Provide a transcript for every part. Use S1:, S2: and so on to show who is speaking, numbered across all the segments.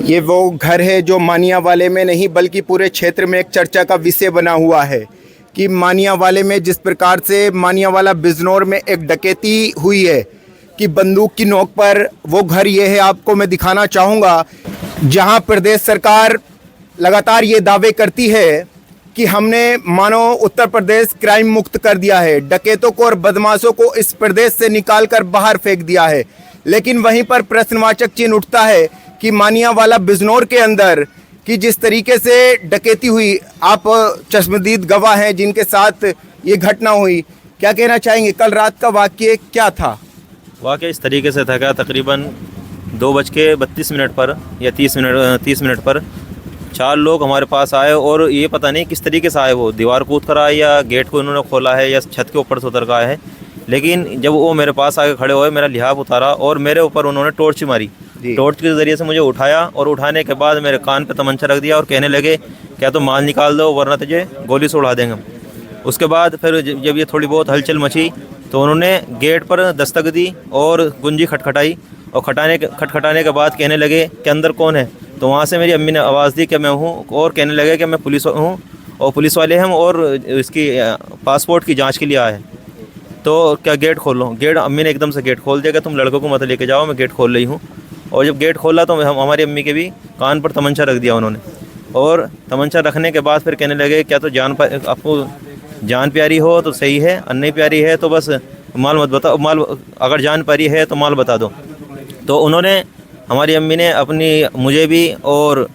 S1: ये वो घर है जो मानियावाले में नहीं बल्कि पूरे क्षेत्र में एक चर्चा का विषय बना हुआ है कि मानियावाले में जिस प्रकार से मानियावाला बिजनौर में एक डकैती हुई है कि बंदूक की नोक पर वो घर ये है, आपको मैं दिखाना चाहूँगा, जहां प्रदेश सरकार लगातार ये दावे करती है कि हमने मानो उत्तर प्रदेश क्राइम मुक्त कर दिया है, डकैतों को और बदमाशों को इस प्रदेश से निकाल कर बाहर फेंक दिया है। लेकिन वहीं पर प्रश्नवाचक चिन्ह उठता है कि मानियावाला बिजनौर के अंदर कि जिस तरीके से डकैती हुई, आप चश्मदीद गवाह हैं जिनके साथ ये घटना हुई, क्या कहना चाहेंगे? कल रात का वाक़या क्या था?
S2: वाक़या इस तरीके से था, तकरीबन 2:32 पर या 30 मिनट पर 4 लोग हमारे पास आए और ये पता नहीं किस तरीके से आए, वो दीवार कूद कर आए या गेट को उन्होंने खोला है या छत के ऊपर से उतर कर आए हैं। लेकिन जब वो मेरे पास आके खड़े हुए, मेरा लिहाफ उतारा और मेरे ऊपर उन्होंने टॉर्च मारी। टॉर्च के ज़रिए से मुझे उठाया और उठाने के बाद मेरे कान पे तमंचा रख दिया और कहने लगे क्या तो माल निकाल दो वरना तुझे गोली से उड़ा देंगे। उसके बाद फिर जब ये थोड़ी बहुत हलचल मची तो उन्होंने गेट पर दस्तक दी और कुंजी खटखटाई और खटखटाने के बाद कहने लगे कि अंदर कौन है। तो वहाँ से मेरी अम्मी ने आवाज़ दी कि मैं हूँ और कहने लगे कि मैं पुलिस हूँ और पुलिस वाले हम और इसकी पासपोर्ट की जांच के लिए आए, तो क्या गेट खोलो। अम्मी ने एकदम से गेट खोल दिया कि तुम लड़कों को मत लेके जाओ, मैं गेट खोल रही हूँ। और जब गेट खोला तो हमारी अम्मी के भी कान पर तमंचा रख दिया उन्होंने और तमंचा रखने के बाद फिर कहने लगे क्या तो आपको जान प्यारी हो तो सही है, नहीं प्यारी है तो बस माल मत बताओ, माल अगर जान प्यारी है तो माल बता दो। तो उन्होंने, हमारी अम्मी ने मुझे भी और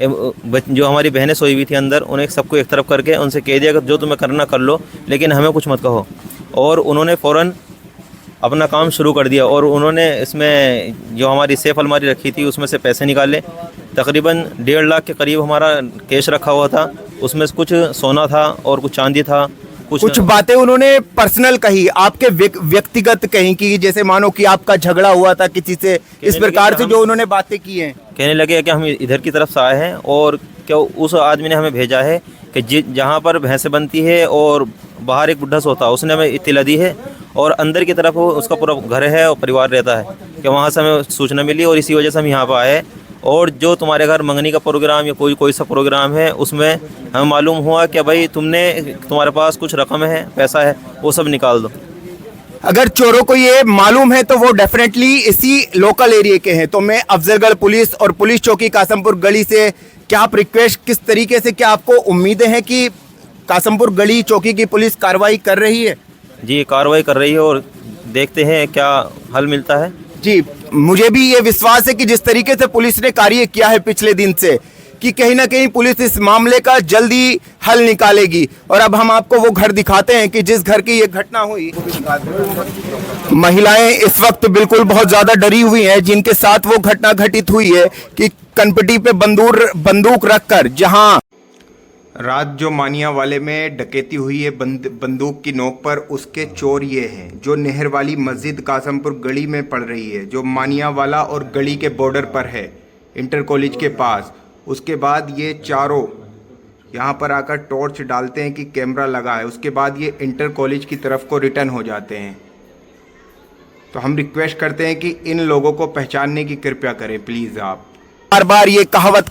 S2: जो हमारी बहनें सोई हुई थी अंदर, उन्हें सबको एक तरफ करके उनसे कह दिया कि जो तुम्हें करना कर लो लेकिन हमें कुछ मत कहो। और उन्होंने फ़ौरन अपना काम शुरू कर दिया और उन्होंने इसमें जो हमारी सेफ अलमारी रखी थी उसमें से पैसे निकाले। तकरीबन 1.5 लाख के करीब हमारा कैश रखा हुआ था, उसमें कुछ सोना था और कुछ चांदी था।
S1: कुछ बातें उन्होंने पर्सनल कही, आपके व्यक्तिगत कहीं कि जैसे मानो कि आपका झगड़ा हुआ था किसी से, इस प्रकार से जो उन्होंने बातें की हैं।
S2: कहने लगे कि हम इधर की तरफ से आए हैं और क्या उस आदमी ने हमें भेजा है कि जहाँ पर भैंसें बनती है और बाहर एक बुढ़ा सोता है, उसने हमें इत्तला दी है और अंदर की तरफ उसका पूरा घर है और परिवार रहता है, कि वहाँ से हमें सूचना मिली और इसी वजह से हम यहाँ पर आए। और जो तुम्हारे घर मंगनी का प्रोग्राम या कोई सा प्रोग्राम है उसमें हमें मालूम हुआ कि भाई तुम्हारे पास कुछ रकम है, पैसा है, वो सब निकाल दो।
S1: अगर चोरों को ये मालूम है तो वो डेफिनेटली इसी लोकल एरिया के हैं। तो मैं अफजलगढ़ पुलिस और पुलिस चौकी कासमपुर गली से क्या आप रिक्वेस्ट, किस तरीके से, क्या आपको उम्मीदें हैं कि कासमपुर गली चौकी की पुलिस कार्रवाई कर रही है?
S2: जी, कार्रवाई कर रही है और देखते हैं क्या हल मिलता है।
S1: जी, मुझे भी ये विश्वास है कि जिस तरीके से पुलिस ने कार्य किया है पिछले दिन से, कि कहीं ना कहीं पुलिस इस मामले का जल्दी हल निकालेगी। और अब हम आपको वो घर दिखाते हैं कि जिस घर की ये घटना हुई। महिलाएं इस वक्त बिल्कुल बहुत ज़्यादा डरी हुई हैं, जिनके साथ वो घटना घटित हुई है कि कनपटी पे बंदूक रखकर, जहां रात जो मानियावाले में डकैती हुई है बंदूक की नोक पर, उसके चोर ये हैं जो नहर वाली मस्जिद कासमपुर गली में पड़ रही है, जो मानियावाला और गली के बॉर्डर पर है, इंटर कॉलेज के पास। उसके बाद ये चारों यहाँ पर आकर टॉर्च डालते हैं कि कैमरा लगा है, उसके बाद ये इंटर कॉलेज की तरफ को रिटर्न हो जाते हैं। तो हम रिक्वेस्ट करते हैं कि इन लोगों को पहचानने की कृपया करें प्लीज़। आप बार बार ये कहावत